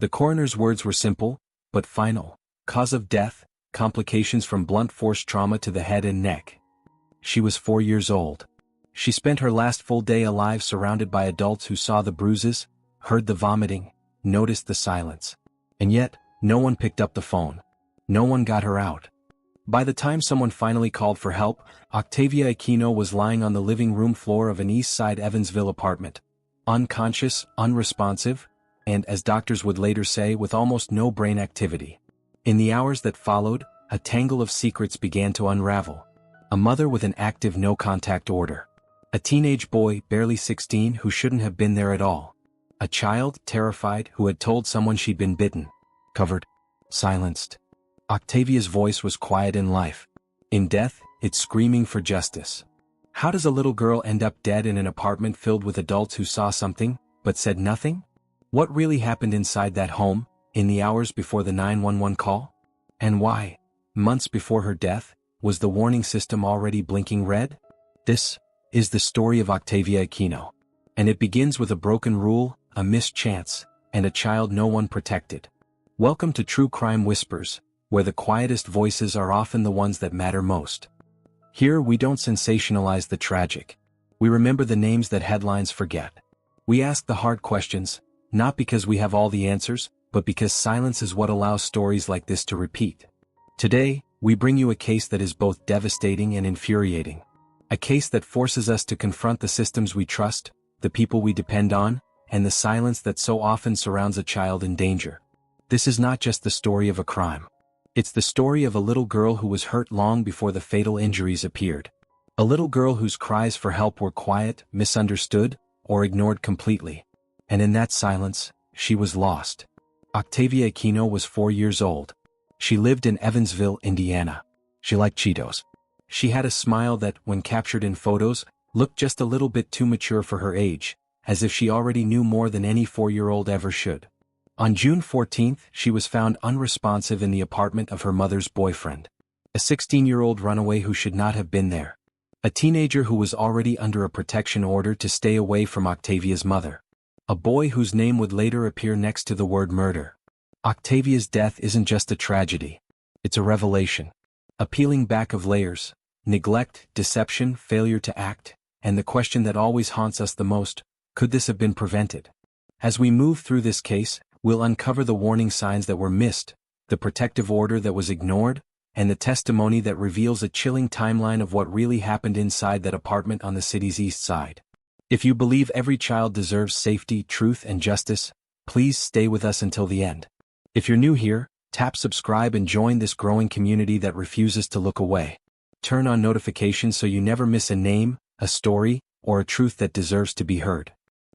The coroner's words were simple, but final. Cause of death, complications from blunt force trauma to the head and neck. She was 4 years old. She spent her last full day alive surrounded by adults who saw the bruises, heard the vomiting, noticed the silence. And yet, no one picked up the phone. No one got her out. By the time someone finally called for help, Octavia Aquino was lying on the living room floor of an East Side Evansville apartment. Unconscious, unresponsive, and, as doctors would later say, with almost no brain activity. In the hours that followed, a tangle of secrets began to unravel. A mother with an active no-contact order. A teenage boy, barely 16, who shouldn't have been there at all. A child, terrified, who had told someone she'd been bitten. Covered. Silenced. Octavia's voice was quiet in life. In death, it's screaming for justice. How does a little girl end up dead in an apartment filled with adults who saw something, but said nothing? What really happened inside that home, in the hours before the 911 call? And why, months before her death, was the warning system already blinking red? This is the story of Octavia Aquino. And it begins with a broken rule, a missed chance, and a child no one protected. Welcome to True Crime Whispers, where the quietest voices are often the ones that matter most. Here we don't sensationalize the tragic. We remember the names that headlines forget. We ask the hard questions, not because we have all the answers, but because silence is what allows stories like this to repeat. Today, we bring you a case that is both devastating and infuriating. A case that forces us to confront the systems we trust, the people we depend on, and the silence that so often surrounds a child in danger. This is not just the story of a crime. It's the story of a little girl who was hurt long before the fatal injuries appeared. A little girl whose cries for help were quiet, misunderstood, or ignored completely. And in that silence, she was lost. Octavia Aquino was 4 years old. She lived in Evansville, Indiana. She liked Cheetos. She had a smile that, when captured in photos, looked just a little bit too mature for her age, as if she already knew more than any 4-year-old ever should. On June 14th, she was found unresponsive in the apartment of her mother's boyfriend. A 16-year-old runaway who should not have been there. A teenager who was already under a protection order to stay away from Octavia's mother. A boy whose name would later appear next to the word murder. Octavia's death isn't just a tragedy. It's a revelation. A peeling back of layers, neglect, deception, failure to act, and the question that always haunts us the most, could this have been prevented? As we move through this case, we'll uncover the warning signs that were missed, the protective order that was ignored, and the testimony that reveals a chilling timeline of what really happened inside that apartment on the city's east side. If you believe every child deserves safety, truth, and justice, please stay with us until the end. If you're new here, tap subscribe and join this growing community that refuses to look away. Turn on notifications so you never miss a name, a story, or a truth that deserves to be heard.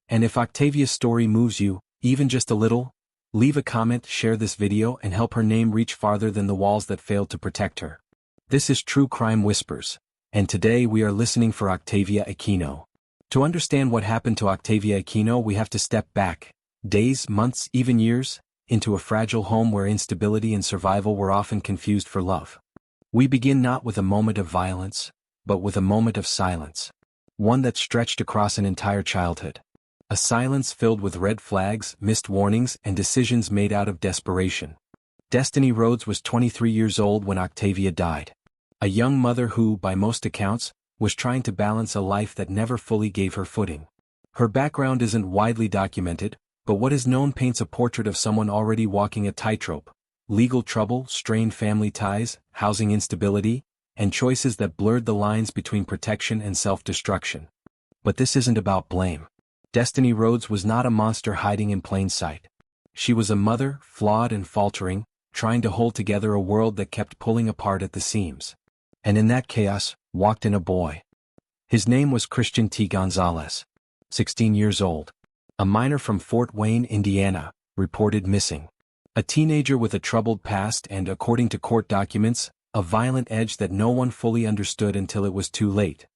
And if Octavia's story moves you, even just a little, leave a comment, share this video, and help her name reach farther than the walls that failed to protect her. This is True Crime Whispers, and today we are listening for Octavia Aquino. To understand what happened to Octavia Aquino, we have to step back, days, months, even years, into a fragile home where instability and survival were often confused for love. We begin not with a moment of violence, but with a moment of silence. One that stretched across an entire childhood. A silence filled with red flags, missed warnings, and decisions made out of desperation. Destiny Rhodes was 23 years old when Octavia died. A young mother who, by most accounts, was trying to balance a life that never fully gave her footing. Her background isn't widely documented, but what is known paints a portrait of someone already walking a tightrope. Legal trouble, strained family ties, housing instability, and choices that blurred the lines between protection and self-destruction. But this isn't about blame. Destiny Rhodes was not a monster hiding in plain sight. She was a mother, flawed and faltering, trying to hold together a world that kept pulling apart at the seams. And in that chaos, walked in a boy. His name was Christian T. Gonzalez, 16 years old. A minor from Fort Wayne, Indiana, reported missing. A teenager with a troubled past and, according to court documents, a violent edge that no one fully understood until it was too late.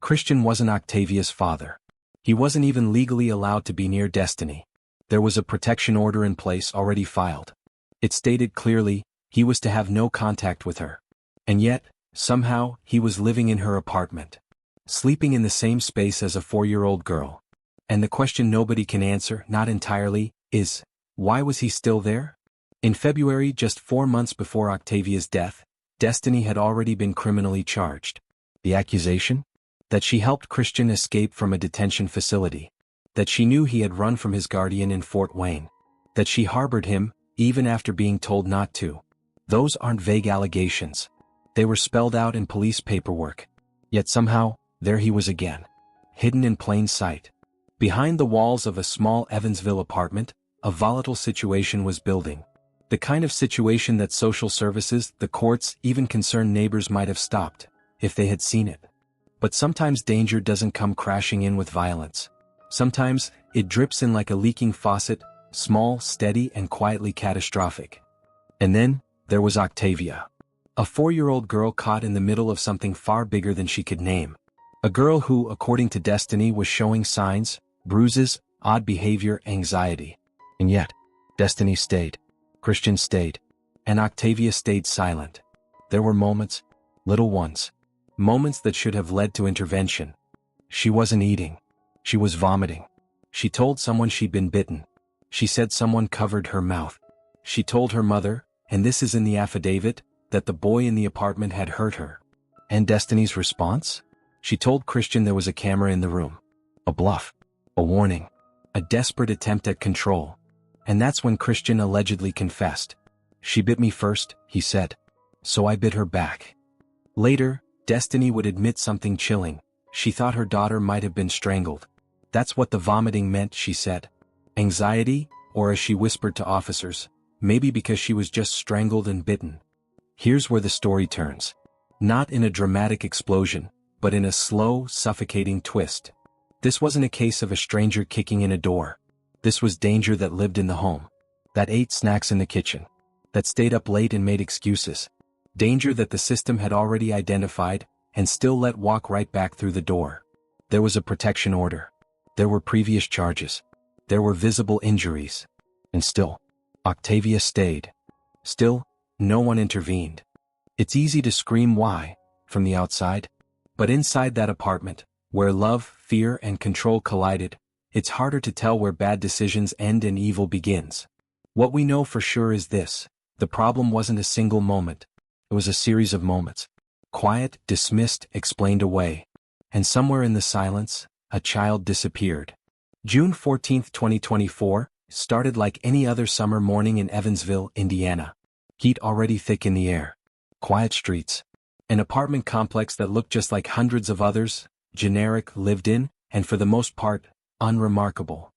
Christian wasn't Octavia's father. He wasn't even legally allowed to be near Destiny. There was a protection order in place already filed. It stated clearly, he was to have no contact with her. And yet, somehow, he was living in her apartment. Sleeping in the same space as a 4-year-old girl. And the question nobody can answer, not entirely, is, Why was he still there? In February, just 4 months before Octavia's death, Destiny had already been criminally charged. The accusation? That she helped Christian escape from a detention facility. That she knew he had run from his guardian in Fort Wayne. That she harbored him, even after being told not to. Those aren't vague allegations. They were spelled out in police paperwork. Yet somehow, there he was again. Hidden in plain sight. Behind the walls of a small Evansville apartment, a volatile situation was building. The kind of situation that social services, the courts, even concerned neighbors might have stopped, if they had seen it. But sometimes danger doesn't come crashing in with violence. Sometimes, it drips in like a leaking faucet, small, steady, and quietly catastrophic. And then, there was Octavia. A 4-year-old girl caught in the middle of something far bigger than she could name. A girl who, according to Destiny, was showing signs, bruises, odd behavior, anxiety. And yet, Destiny stayed. Christian stayed. And Octavia stayed silent. There were moments, little ones. Moments that should have led to intervention. She wasn't eating. She was vomiting. She told someone she'd been bitten. She said someone covered her mouth. She told her mother, and this is in the affidavit, that the boy in the apartment had hurt her. And Destiny's response? She told Christian there was a camera in the room. A bluff. A warning. A desperate attempt at control. And that's when Christian allegedly confessed. She bit me first, he said. So I bit her back. Later, Destiny would admit something chilling. She thought her daughter might have been strangled. That's what the vomiting meant, she said. Anxiety, or as she whispered to officers, maybe because she was just strangled and bitten. Here's where the story turns. Not in a dramatic explosion, but in a slow, suffocating twist. This wasn't a case of a stranger kicking in a door. This was danger that lived in the home. That ate snacks in the kitchen. That stayed up late and made excuses. Danger that the system had already identified, and still let walk right back through the door. There was a protection order. There were previous charges. There were visible injuries. And still, Octavia stayed. Still, no one intervened. It's easy to scream why, from the outside. But inside that apartment, where love, fear, and control collided, it's harder to tell where bad decisions end and evil begins. What we know for sure is this: the problem wasn't a single moment. It was a series of moments. Quiet, dismissed, explained away. And somewhere in the silence, a child disappeared. June 14, 2024, started like any other summer morning in Evansville, Indiana. Heat already thick in the air. Quiet streets. An apartment complex that looked just like hundreds of others, generic, lived in, and for the most part, unremarkable.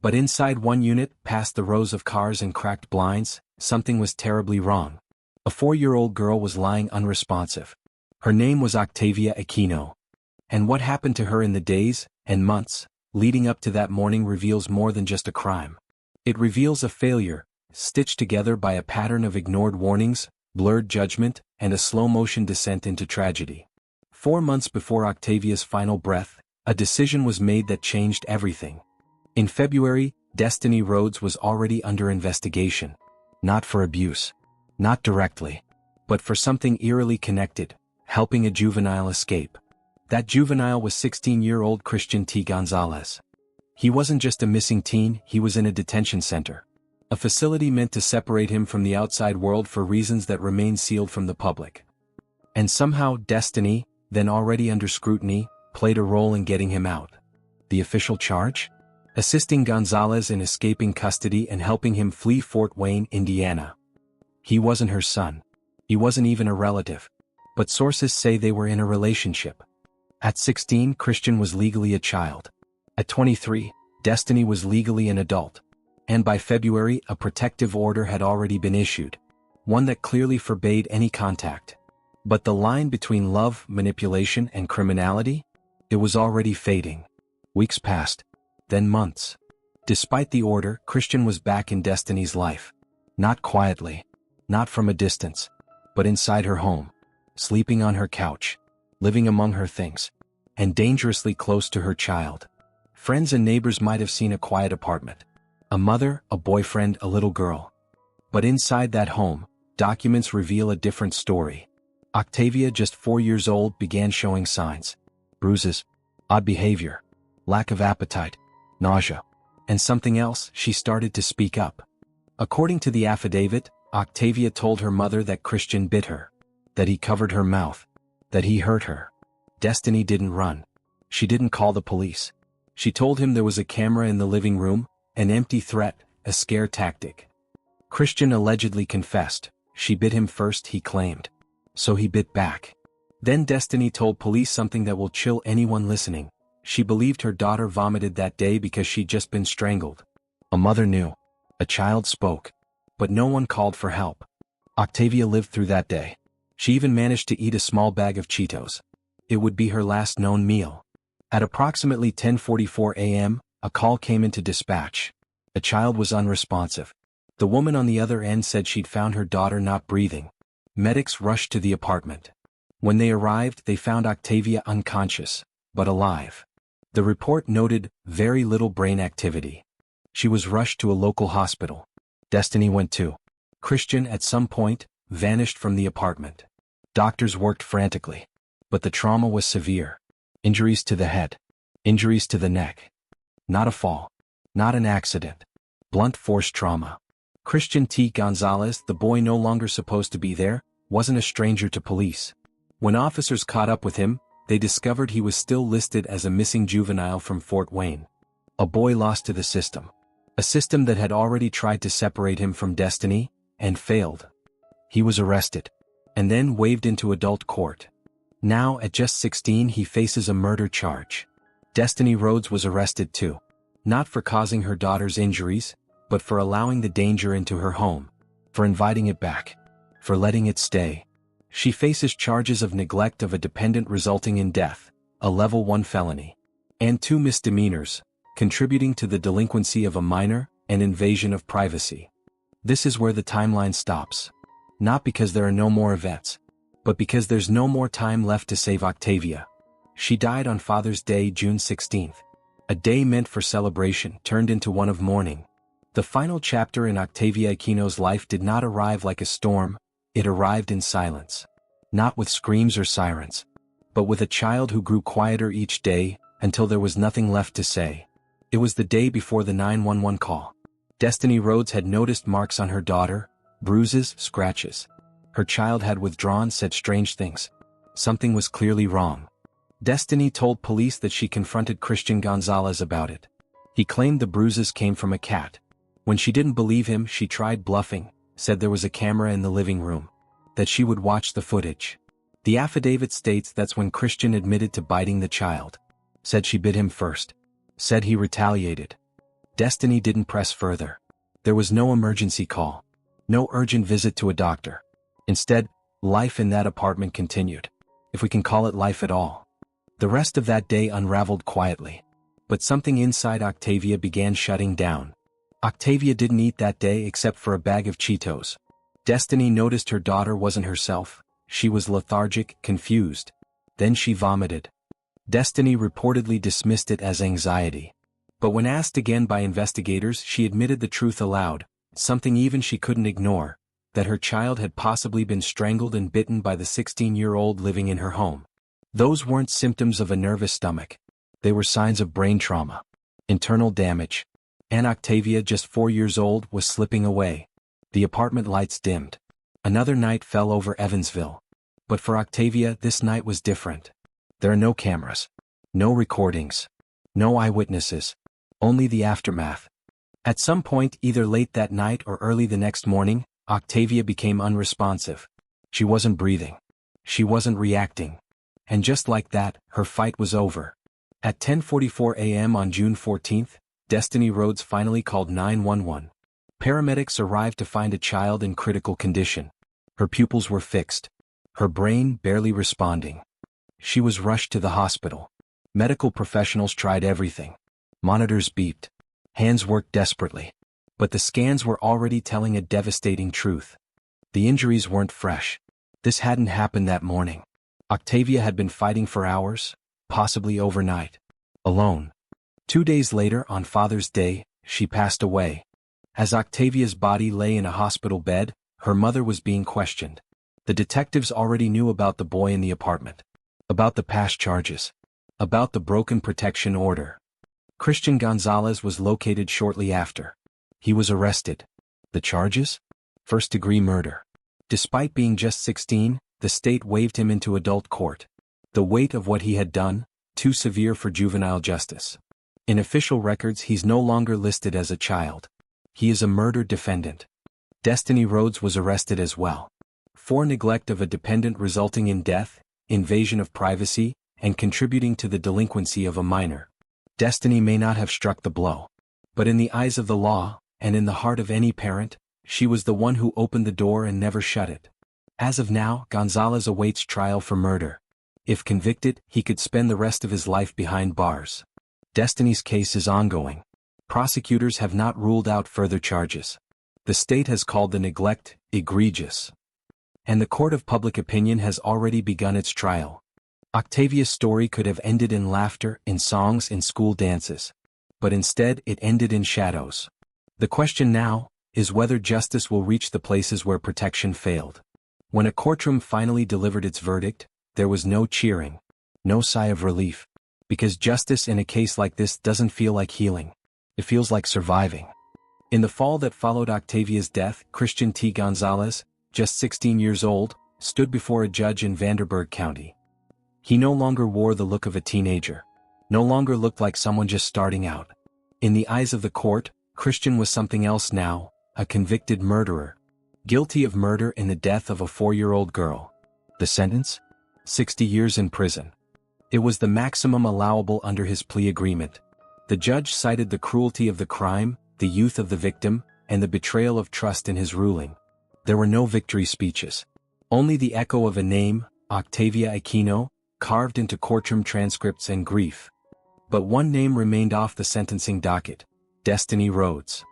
But inside one unit, past the rows of cars and cracked blinds, something was terribly wrong. A 4-year-old girl was lying unresponsive. Her name was Octavia Aquino. And what happened to her in the days and months leading up to that morning reveals more than just a crime. It reveals a failure, stitched together by a pattern of ignored warnings, blurred judgment, and a slow-motion descent into tragedy. 4 months before Octavia's final breath, a decision was made that changed everything. In February, Destiny Rhodes was already under investigation. Not for abuse. Not directly. But for something eerily connected, helping a juvenile escape. That juvenile was 16-year-old Christian T. Gonzalez. He wasn't just a missing teen, he was in a detention center. A facility meant to separate him from the outside world for reasons that remain sealed from the public. And somehow Destiny, then already under scrutiny, played a role in getting him out. The official charge? Assisting Gonzalez in escaping custody and helping him flee Fort Wayne, Indiana. He wasn't her son. He wasn't even a relative. But sources say they were in a relationship. At 16, Christian was legally a child. At 23, Destiny was legally an adult. And by February, a protective order had already been issued. One that clearly forbade any contact. But the line between love, manipulation, and criminality? It was already fading. Weeks passed. Then months. Despite the order, Christian was back in Destiny's life. Not quietly. Not from a distance. But inside her home. Sleeping on her couch. Living among her things. And dangerously close to her child. Friends and neighbors might have seen a quiet apartment. A mother, a boyfriend, a little girl. But inside that home, documents reveal a different story. Octavia, just 4 years old, began showing signs. Bruises. Odd behavior. Lack of appetite. Nausea. And something else, she started to speak up. According to the affidavit, Octavia told her mother that Christian bit her, that he covered her mouth, that he hurt her. Destiny didn't run. She didn't call the police. She told him there was a camera in the living room, an empty threat, a scare tactic. Christian allegedly confessed. She bit him first, he claimed. So he bit back. Then Destiny told police something that will chill anyone listening. She believed her daughter vomited that day because she'd just been strangled. A mother knew. A child spoke. But no one called for help. Octavia lived through that day. She even managed to eat a small bag of Cheetos. It would be her last known meal. At approximately 10:44 a.m., a call came into dispatch. A child was unresponsive. The woman on the other end said she'd found her daughter not breathing. Medics rushed to the apartment. When they arrived, they found Octavia unconscious, but alive. The report noted very little brain activity. She was rushed to a local hospital. Destiny went too. Christian, at some point, vanished from the apartment. Doctors worked frantically. But the trauma was severe. Injuries to the head. Injuries to the neck. Not a fall. Not an accident. Blunt force trauma. Christian T. Gonzalez, the boy no longer supposed to be there, wasn't a stranger to police. When officers caught up with him, they discovered he was still listed as a missing juvenile from Fort Wayne. A boy lost to the system. A system that had already tried to separate him from Destiny, and failed. He was arrested. And then waved into adult court. Now, at just 16, he faces a murder charge. Destiny Rhodes was arrested too. Not for causing her daughter's injuries, but for allowing the danger into her home. For inviting it back. For letting it stay. She faces charges of neglect of a dependent resulting in death, a level 1 felony. And 2 misdemeanors, contributing to the delinquency of a minor, and invasion of privacy. This is where the timeline stops. Not because there are no more events, but because there's no more time left to save Octavia. She died on Father's Day, June 16th. A day meant for celebration turned into one of mourning. The final chapter in Octavia Aquino's life did not arrive like a storm, it arrived in silence. Not with screams or sirens, but with a child who grew quieter each day, until there was nothing left to say. It was the day before the 911 call. Destiny Rhodes had noticed marks on her daughter, bruises, scratches. Her child had withdrawn, said strange things. Something was clearly wrong. Destiny told police that she confronted Christian Gonzalez about it. He claimed the bruises came from a cat. When she didn't believe him, she tried bluffing, said there was a camera in the living room, that she would watch the footage. The affidavit states that's when Christian admitted to biting the child. Said she bit him first. Said he retaliated. Destiny didn't press further. There was no emergency call. No urgent visit to a doctor. Instead, life in that apartment continued. If we can call it life at all. The rest of that day unraveled quietly. But something inside Octavia began shutting down. Octavia didn't eat that day except for a bag of Cheetos. Destiny noticed her daughter wasn't herself. She was lethargic, confused. Then she vomited. Destiny reportedly dismissed it as anxiety. But when asked again by investigators, she admitted the truth aloud, something even she couldn't ignore, that her child had possibly been strangled and bitten by the 16-year-old living in her home. Those weren't symptoms of a nervous stomach. They were signs of brain trauma, internal damage. And Octavia, just 4 years old, was slipping away. The apartment lights dimmed. Another night fell over Evansville. But for Octavia, this night was different. There are no cameras. No recordings. No eyewitnesses. Only the aftermath. At some point, either late that night or early the next morning, Octavia became unresponsive. She wasn't breathing. She wasn't reacting. And just like that, her fight was over. At 10:44 a.m. on June 14th, Destiny Rhodes finally called 911. Paramedics arrived to find a child in critical condition. Her pupils were fixed. Her brain barely responding. She was rushed to the hospital. Medical professionals tried everything. Monitors beeped. Hands worked desperately. But the scans were already telling a devastating truth. The injuries weren't fresh. This hadn't happened that morning. Octavia had been fighting for hours, possibly overnight. Alone. 2 days later, on Father's Day, she passed away. As Octavia's body lay in a hospital bed, her mother was being questioned. The detectives already knew about the boy in the apartment. About the past charges. About the broken protection order. Christian Gonzalez was located shortly after. He was arrested. The charges? First-degree murder. Despite being just 16, the state waved him into adult court. The weight of what he had done, too severe for juvenile justice. In official records, he's no longer listed as a child. He is a murder defendant. Destiny Rhodes was arrested as well. For neglect of a dependent resulting in death, invasion of privacy, and contributing to the delinquency of a minor. Destiny may not have struck the blow. But in the eyes of the law, and in the heart of any parent, she was the one who opened the door and never shut it. As of now, Gonzalez awaits trial for murder. If convicted, he could spend the rest of his life behind bars. Destiny's case is ongoing. Prosecutors have not ruled out further charges. The state has called the neglect egregious. And the court of public opinion has already begun its trial. Octavia's story could have ended in laughter, in songs, in school dances. But instead it ended in shadows. The question now is whether justice will reach the places where protection failed. When a courtroom finally delivered its verdict, there was no cheering, no sigh of relief. Because justice in a case like this doesn't feel like healing. It feels like surviving. In the fall that followed Octavia's death, Christian T. Gonzalez, just 16 years old, stood before a judge in Vanderburgh County. He no longer wore the look of a teenager. No longer looked like someone just starting out. In the eyes of the court, Christian was something else now, a convicted murderer. Guilty of murder in the death of a 4-year-old girl. The sentence? 60 years in prison. It was the maximum allowable under his plea agreement. The judge cited the cruelty of the crime, the youth of the victim, and the betrayal of trust in his ruling. There were no victory speeches. Only the echo of a name, Octavia Aquino, carved into courtroom transcripts and grief. But one name remained off the sentencing docket: Destiny Rhodes.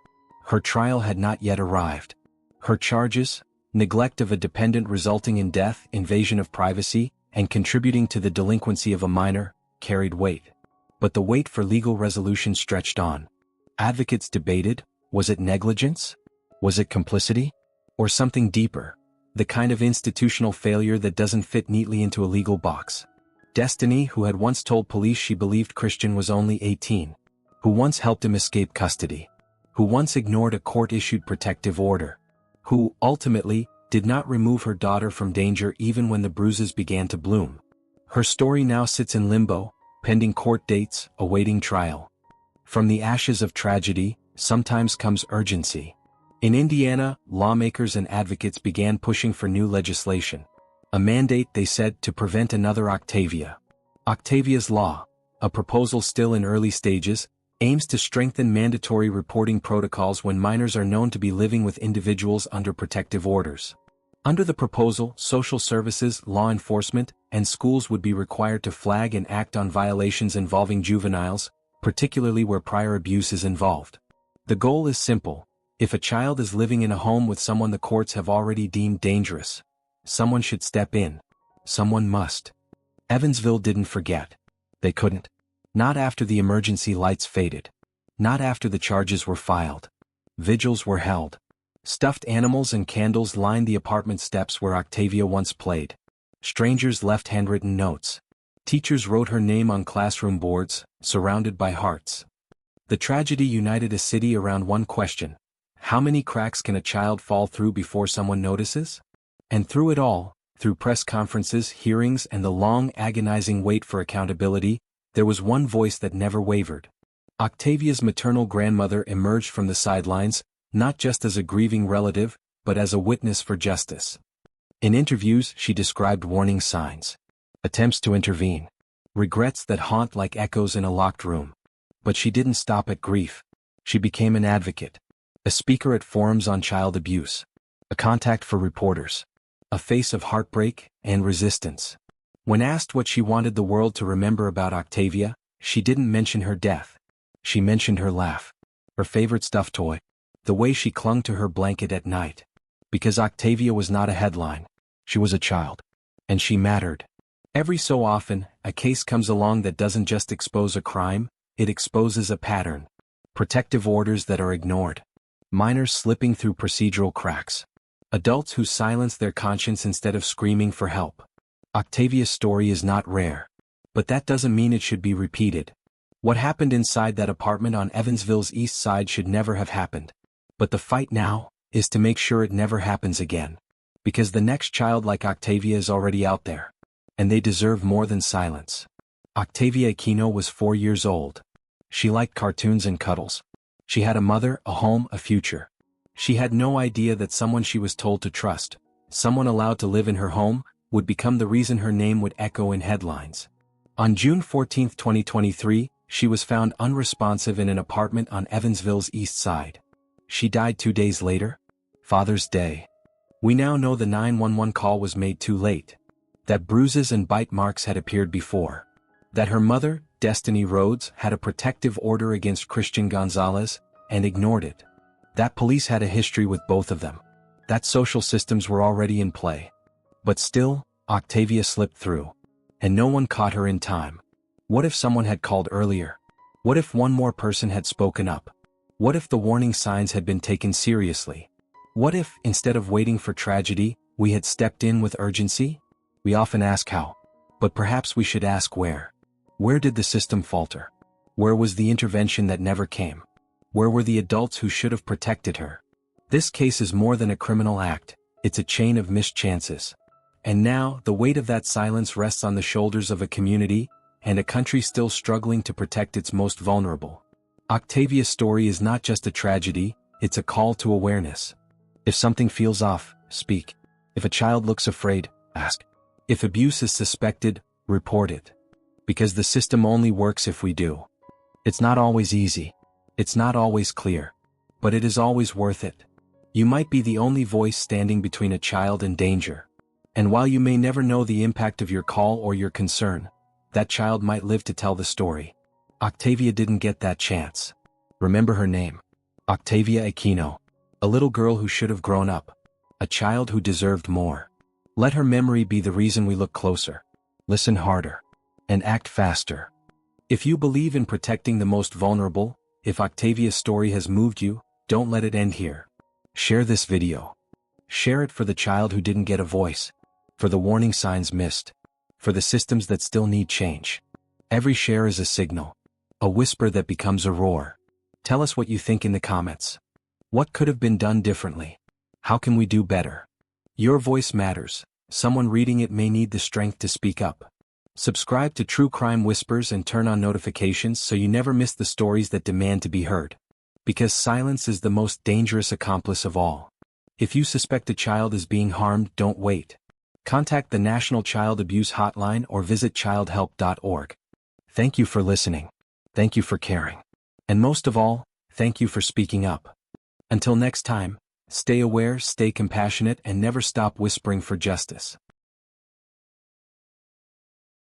Her trial had not yet arrived. Her charges, neglect of a dependent resulting in death, invasion of privacy, and contributing to the delinquency of a minor, carried weight. But the wait for legal resolution stretched on. Advocates debated, was it negligence? Was it complicity? Or something deeper? The kind of institutional failure that doesn't fit neatly into a legal box. Destiny, who had once told police she believed Christian was only 18. Who once helped him escape custody. Who once ignored a court-issued protective order. Who, ultimately, did not remove her daughter from danger even when the bruises began to bloom. Her story now sits in limbo, pending court dates, awaiting trial. From the ashes of tragedy, sometimes comes urgency. In Indiana, lawmakers and advocates began pushing for new legislation. A mandate, they said, to prevent another Octavia. Octavia's Law, a proposal still in early stages, aims to strengthen mandatory reporting protocols when minors are known to be living with individuals under protective orders. Under the proposal, social services, law enforcement, and schools would be required to flag and act on violations involving juveniles, particularly where prior abuse is involved. The goal is simple. If a child is living in a home with someone the courts have already deemed dangerous, someone should step in. Someone must. Evansville didn't forget. They couldn't. Not after the emergency lights faded. Not after the charges were filed. Vigils were held. Stuffed animals and candles lined the apartment steps where Octavia once played. Strangers left handwritten notes. Teachers wrote her name on classroom boards, surrounded by hearts. The tragedy united a city around one question. How many cracks can a child fall through before someone notices? And through it all, through press conferences, hearings, and the long, agonizing wait for accountability, there was one voice that never wavered. Octavia's maternal grandmother emerged from the sidelines, not just as a grieving relative, but as a witness for justice. In interviews, she described warning signs. Attempts to intervene. Regrets that haunt like echoes in a locked room. But she didn't stop at grief. She became an advocate. A speaker at forums on child abuse. A contact for reporters. A face of heartbreak and resistance. When asked what she wanted the world to remember about Octavia, she didn't mention her death. She mentioned her laugh. Her favorite stuffed toy. The way she clung to her blanket at night. Because Octavia was not a headline. She was a child. And she mattered. Every so often, a case comes along that doesn't just expose a crime, it exposes a pattern. Protective orders that are ignored. Minors slipping through procedural cracks. Adults who silence their conscience instead of screaming for help. Octavia's story is not rare. But that doesn't mean it should be repeated. What happened inside that apartment on Evansville's east side should never have happened. But the fight now, is to make sure it never happens again. Because the next child like Octavia is already out there. And they deserve more than silence. Octavia Aquino was 4 years old. She liked cartoons and cuddles. She had a mother, a home, a future. She had no idea that someone she was told to trust, someone allowed to live in her home, would become the reason her name would echo in headlines. On June 14, 2023, she was found unresponsive in an apartment on Evansville's east side. She died 2 days later, Father's Day. We now know the 911 call was made too late. That bruises and bite marks had appeared before. That her mother, Destiny Rhodes, had a protective order against Christian Gonzalez, and ignored it. That police had a history with both of them. That social systems were already in play. But still, Octavia slipped through. And no one caught her in time. What if someone had called earlier? What if one more person had spoken up? What if the warning signs had been taken seriously? What if, instead of waiting for tragedy, we had stepped in with urgency? We often ask how. But perhaps we should ask where. Where did the system falter? Where was the intervention that never came? Where were the adults who should have protected her? This case is more than a criminal act, it's a chain of missed chances. And now, the weight of that silence rests on the shoulders of a community, and a country still struggling to protect its most vulnerable. Octavia's story is not just a tragedy, it's a call to awareness. If something feels off, speak. If a child looks afraid, ask. If abuse is suspected, report it. Because the system only works if we do. It's not always easy. It's not always clear. But it is always worth it. You might be the only voice standing between a child and danger. And while you may never know the impact of your call or your concern, that child might live to tell the story. Octavia didn't get that chance. Remember her name. Octavia Aquino. A little girl who should have grown up. A child who deserved more. Let her memory be the reason we look closer. Listen harder. And act faster. If you believe in protecting the most vulnerable, if Octavia's story has moved you, don't let it end here. Share this video. Share it for the child who didn't get a voice. For the warning signs missed. For the systems that still need change. Every share is a signal. A whisper that becomes a roar. Tell us what you think in the comments. What could have been done differently? How can we do better? Your voice matters. Someone reading it may need the strength to speak up. Subscribe to True Crime Whispers and turn on notifications so you never miss the stories that demand to be heard. Because silence is the most dangerous accomplice of all. If you suspect a child is being harmed, don't wait. Contact the National Child Abuse Hotline or visit childhelp.org. Thank you for listening. Thank you for caring. And most of all, thank you for speaking up. Until next time, stay aware, stay compassionate, and never stop whispering for justice.